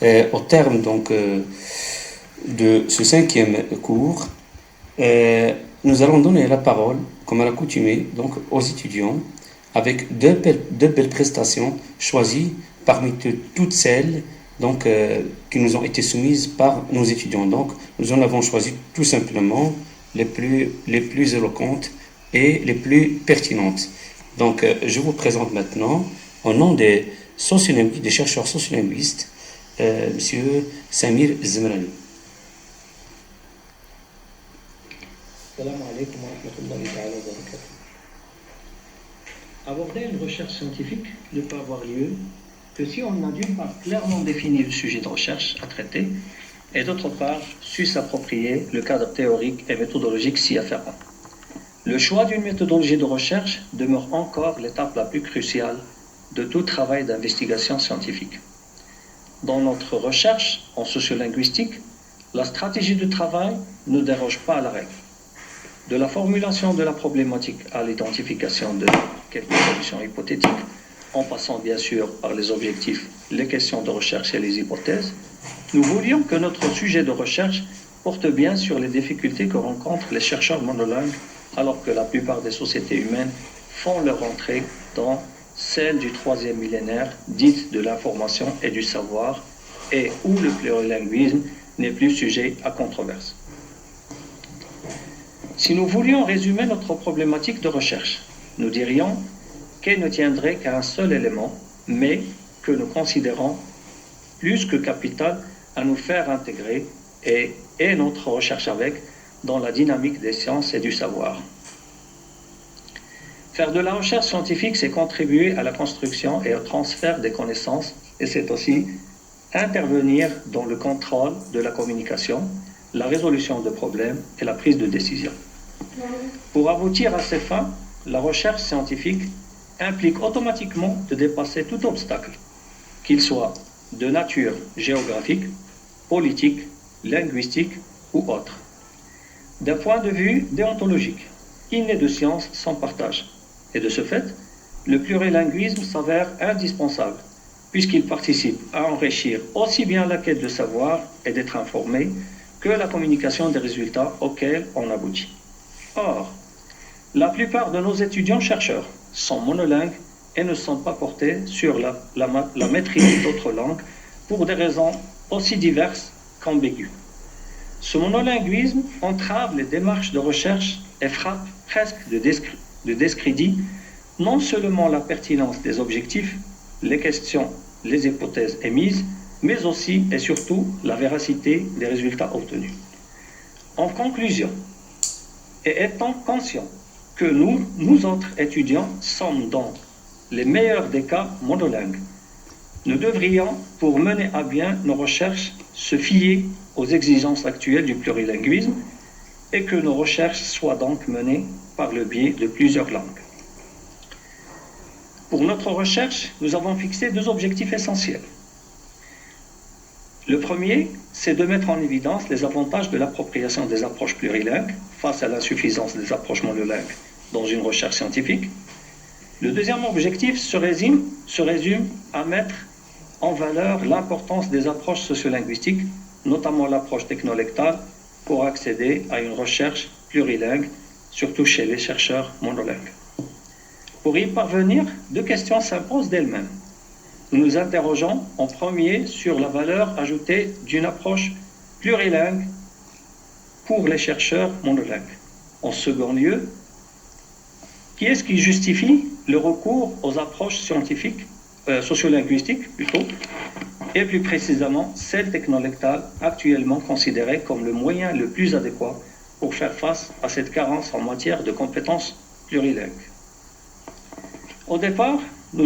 Au terme donc de ce cinquième cours, nous allons donner la parole, comme à l'accoutumée, donc aux étudiants, avec deux belles prestations choisies parmi toutes celles donc, qui nous ont été soumises par nos étudiants. Donc, nous en avons choisi tout simplement les plus éloquentes et les plus pertinentes. Donc, je vous présente maintenant, au nom des chercheurs sociolinguistes, Monsieur Samir Zmrani. Salam alaikum wa rahmatullahi ta'ala wa barakatuh. Aborder une recherche scientifique ne peut avoir lieu que si on a d'une part clairement défini le sujet de recherche à traiter et d'autre part su s'approprier le cadre théorique et méthodologique s'y afférent. Le choix d'une méthodologie de recherche demeure encore l'étape la plus cruciale de tout travail d'investigation scientifique. Dans notre recherche en sociolinguistique, la stratégie de travail ne déroge pas à la règle. De la formulation de la problématique à l'identification de quelques solutions hypothétiques, en passant bien sûr par les objectifs, les questions de recherche et les hypothèses, nous voulions que notre sujet de recherche porte bien sur les difficultés que rencontrent les chercheurs monolingues, alors que la plupart des sociétés humaines font leur entrée dans celle du troisième millénaire, dite de l'information et du savoir, et où le plurilinguisme n'est plus sujet à controverse. Si nous voulions résumer notre problématique de recherche, nous dirions qu'elle ne tiendrait qu'à un seul élément, mais que nous considérons plus que capital à nous faire intégrer et notre recherche avec dans la dynamique des sciences et du savoir. Faire de la recherche scientifique, c'est contribuer à la construction et au transfert des connaissances, et c'est aussi intervenir dans le contrôle de la communication, la résolution de problèmes et la prise de décision. Pour aboutir à ces fins, la recherche scientifique implique automatiquement de dépasser tout obstacle, qu'il soit de nature géographique, politique, linguistique ou autre. D'un point de vue déontologique, il n'est de science sans partage. Et de ce fait, le plurilinguisme s'avère indispensable, puisqu'il participe à enrichir aussi bien la quête de savoir et d'être informé que la communication des résultats auxquels on aboutit. Or, la plupart de nos étudiants-chercheurs sont monolingues et ne sont pas portés sur la maîtrise d'autres langues pour des raisons aussi diverses qu'ambiguës. Ce monolinguisme entrave les démarches de recherche et frappe presque de discrédit non seulement la pertinence des objectifs, les questions, les hypothèses émises, mais aussi et surtout la véracité des résultats obtenus. En conclusion, et étant conscients que nous autres étudiants sommes dans les meilleurs des cas monolingues, nous devrions, pour mener à bien nos recherches, se fier aux exigences actuelles du plurilinguisme et que nos recherches soient donc menées par le biais de plusieurs langues. Pour notre recherche, nous avons fixé deux objectifs essentiels. Le premier, c'est de mettre en évidence les avantages de l'appropriation des approches plurilingues face à l'insuffisance des approches monolingues dans une recherche scientifique. Le deuxième objectif se résume à mettre en valeur l'importance des approches sociolinguistiques, notamment l'approche technolectale, pour accéder à une recherche plurilingue, surtout chez les chercheurs monolingues. Pour y parvenir, deux questions s'imposent d'elles-mêmes. Nous nous interrogeons en premier sur la valeur ajoutée d'une approche plurilingue pour les chercheurs monolingues. En second lieu, qui est-ce qui justifie le recours aux approches scientifiques, sociolinguistiques plutôt, et plus précisément celle technolectale actuellement considérée comme le moyen le plus adéquat pour faire face à cette carence en matière de compétences plurilingues. Au départ de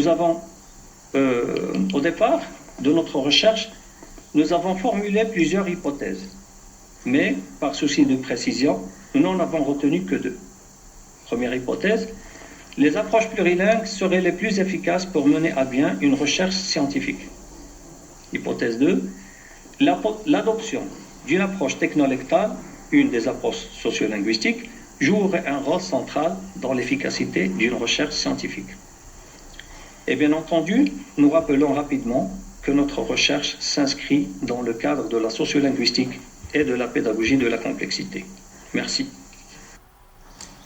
notre recherche, nous avons formulé plusieurs hypothèses, mais par souci de précision, nous n'en avons retenu que deux. Première hypothèse, les approches plurilingues seraient les plus efficaces pour mener à bien une recherche scientifique. Hypothèse 2, l'adoption d'une approche technolectale, une des approches sociolinguistiques, jouerait un rôle central dans l'efficacité d'une recherche scientifique. Et bien entendu, nous rappelons rapidement que notre recherche s'inscrit dans le cadre de la sociolinguistique et de la pédagogie de la complexité. Merci.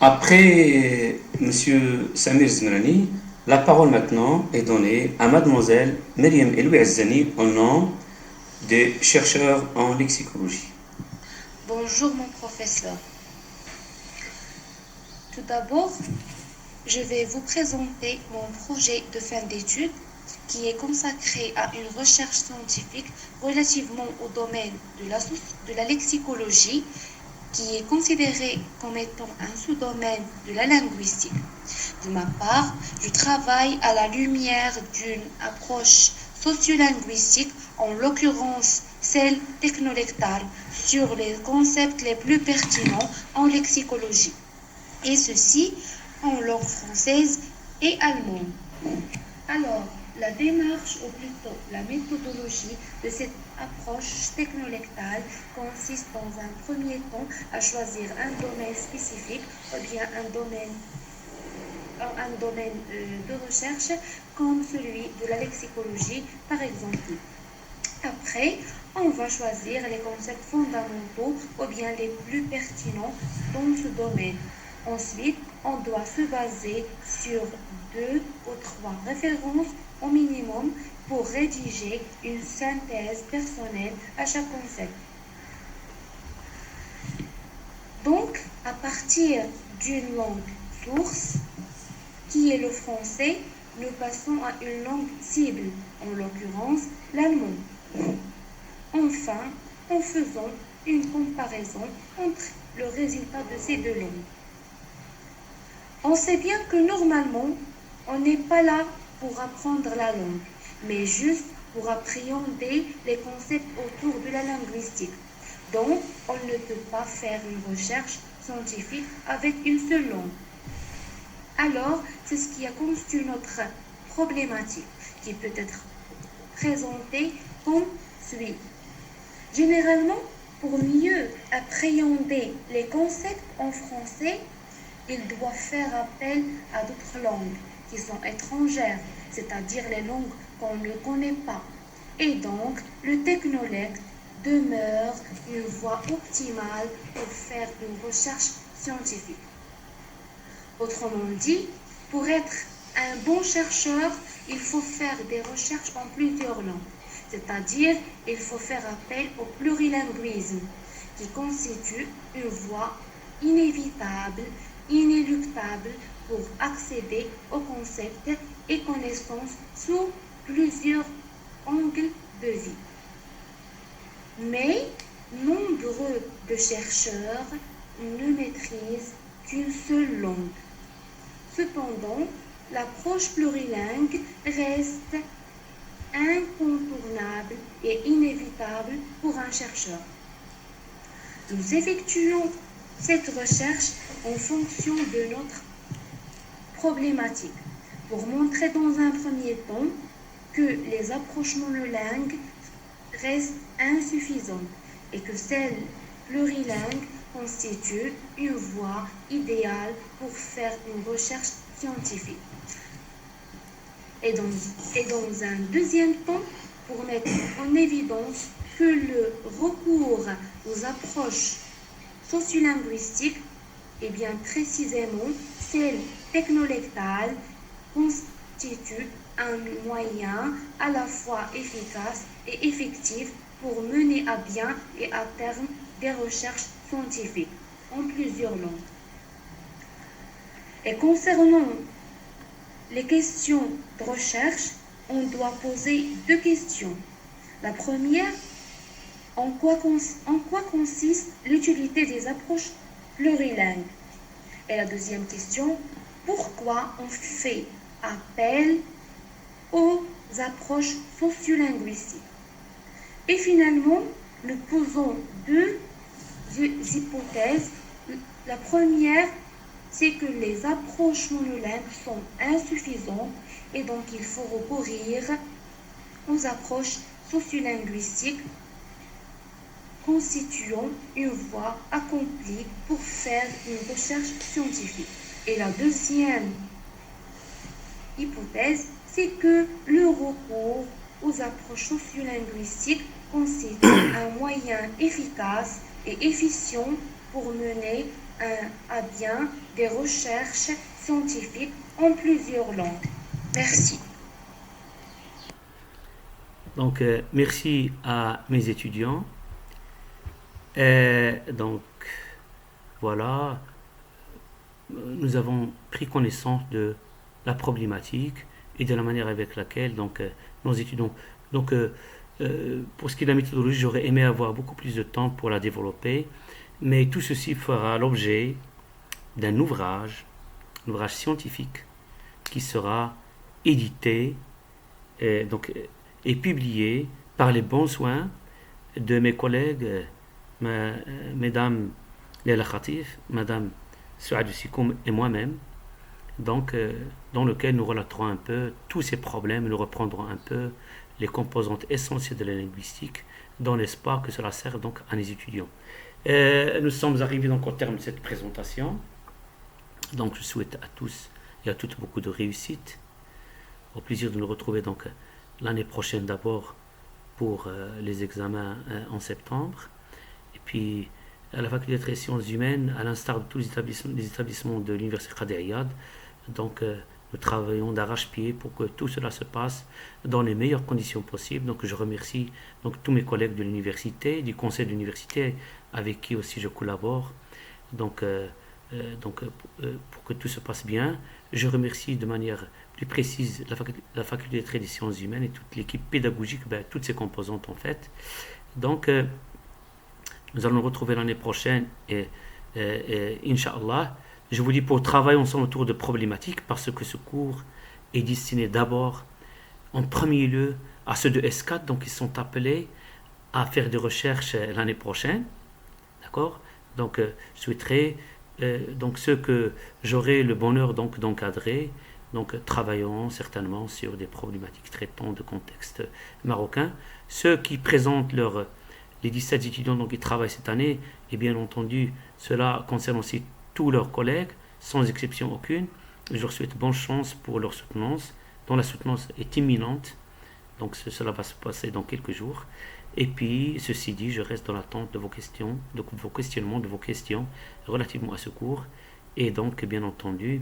Après Monsieur Samir Zmrani, la parole maintenant est donnée à Mademoiselle Myriam Eloui Azzani au nom des chercheurs en lexicologie. Bonjour mon professeur. Tout d'abord, je vais vous présenter mon projet de fin d'études qui est consacré à une recherche scientifique relativement au domaine de la lexicologie, qui est considéré comme étant un sous-domaine de la linguistique. De ma part, je travaille à la lumière d'une approche sociolinguistique, en l'occurrence celle technolectale, sur les concepts les plus pertinents en lexicologie, et ceci en langue française et allemande. Alors, la démarche, ou plutôt la méthodologie de cette approche technolectale consiste dans un premier temps à choisir un domaine spécifique ou bien un domaine de recherche comme celui de la lexicologie par exemple. Après, on va choisir les concepts fondamentaux ou bien les plus pertinents dans ce domaine. Ensuite, on doit se baser sur 2 ou 3 références au minimum pour rédiger une synthèse personnelle à chaque concept. Donc, à partir d'une langue source, qui est le français, nous passons à une langue cible, en l'occurrence l'allemand. Enfin, en faisant une comparaison entre le résultat de ces deux langues. On sait bien que normalement, on n'est pas là pour apprendre la langue, mais juste pour appréhender les concepts autour de la linguistique. Donc, on ne peut pas faire une recherche scientifique avec une seule langue. Alors, c'est ce qui a constitué notre problématique, qui peut être présentée comme suit. Généralement, pour mieux appréhender les concepts en français, il doit faire appel à d'autres langues qui sont étrangères, c'est-à-dire les langues qu'on ne connaît pas. Et donc, le technolecte demeure une voie optimale pour faire une recherche scientifique. Autrement dit, pour être un bon chercheur, il faut faire des recherches en plusieurs langues, c'est-à-dire il faut faire appel au plurilinguisme, qui constitue une voie inévitable, inéluctable pour accéder aux concepts et connaissances sous plusieurs angles de vue. Mais nombreux de chercheurs ne maîtrisent qu'une seule langue. Cependant, l'approche plurilingue reste incontournable et inévitable pour un chercheur. Nous effectuons cette recherche en fonction de notre problématique, pour montrer dans un premier temps que les approches monolingues restent insuffisantes et que celle plurilingue constitue une voie idéale pour faire une recherche scientifique. Et dans un deuxième temps, pour mettre en évidence que le recours aux approches sociolinguistiques, et bien précisément celle technolectale, constitue un moyen à la fois efficace et effectif pour mener à bien et à terme des recherches scientifiques en plusieurs langues. Et concernant les questions de recherche, on doit poser 2 questions. La première, en quoi consiste l'utilité des approches plurilingues? Et la deuxième question, pourquoi on fait appel aux approches sociolinguistiques? Et finalement, nous posons 2 hypothèses. La première, c'est que les approches monolingues sont insuffisantes et donc il faut recourir aux approches sociolinguistiques constituant une voie accomplie pour faire une recherche scientifique. Et la deuxième hypothèse, c'est que le recours aux nos approches sociolinguistiques constituent un moyen efficace et efficient pour mener à bien des recherches scientifiques en plusieurs langues. Merci. Donc, merci à mes étudiants. Donc, voilà, nous avons pris connaissance de la problématique et de la manière avec laquelle nous étudions. Donc, pour ce qui est de la méthodologie, j'aurais aimé avoir beaucoup plus de temps pour la développer, mais tout ceci fera l'objet d'un ouvrage scientifique qui sera édité et publié par les bons soins de mes collègues, mesdames Léla Khatif, madame Souad Sikoum et moi-même, donc dans lequel nous relaterons un peu tous ces problèmes et nous reprendrons un peu les composantes essentielles de la linguistique dans l'espoir que cela serve donc à nos étudiants. Nous sommes arrivés donc au terme de cette présentation. Donc je souhaite à tous et à toutes beaucoup de réussite. Au plaisir de nous retrouver donc l'année prochaine d'abord pour les examens en septembre. Et puis à la faculté des sciences humaines, à l'instar de tous les établissements de l'université Qadi Iyad, donc nous travaillons d'arrache-pied pour que tout cela se passe dans les meilleures conditions possibles. Donc je remercie donc tous mes collègues de l'université, du conseil de l'université avec qui aussi je collabore. Donc pour que tout se passe bien, je remercie de manière plus précise la faculté des sciences humaines et toute l'équipe pédagogique, toutes ses composantes en fait. Donc nous allons nous retrouver l'année prochaine et Inch'Allah. Je vous dis pour travailler ensemble autour de problématiques parce que ce cours est destiné d'abord, en premier lieu, à ceux de S4, donc ils sont appelés à faire des recherches l'année prochaine. D'accord? Donc je souhaiterais, donc ceux que j'aurai le bonheur donc d'encadrer, donc travailleront certainement sur des problématiques traitant de contexte marocain. Ceux qui présentent les 17 étudiants donc, qui travaillent cette année, et bien entendu, cela concerne aussi tous leurs collègues, sans exception aucune. Je leur souhaite bonne chance pour leur soutenance, dont la soutenance est imminente. Donc cela va se passer dans quelques jours. Et puis, ceci dit, je reste dans l'attente de vos questions, de vos questionnements, de vos questions relativement à ce cours. Et donc, bien entendu,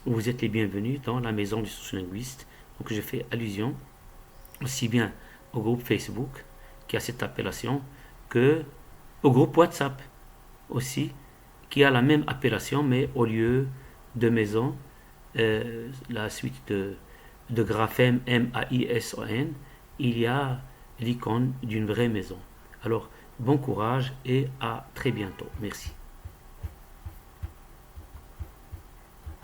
vous êtes les bienvenus dans la maison du sociolinguiste. Donc je fais allusion aussi bien au groupe Facebook, qui a cette appellation, que au groupe WhatsApp aussi, qui a la même appellation, mais au lieu de maison, la suite de graphème MAISON, il y a l'icône d'une vraie maison. Alors, bon courage et à très bientôt. Merci.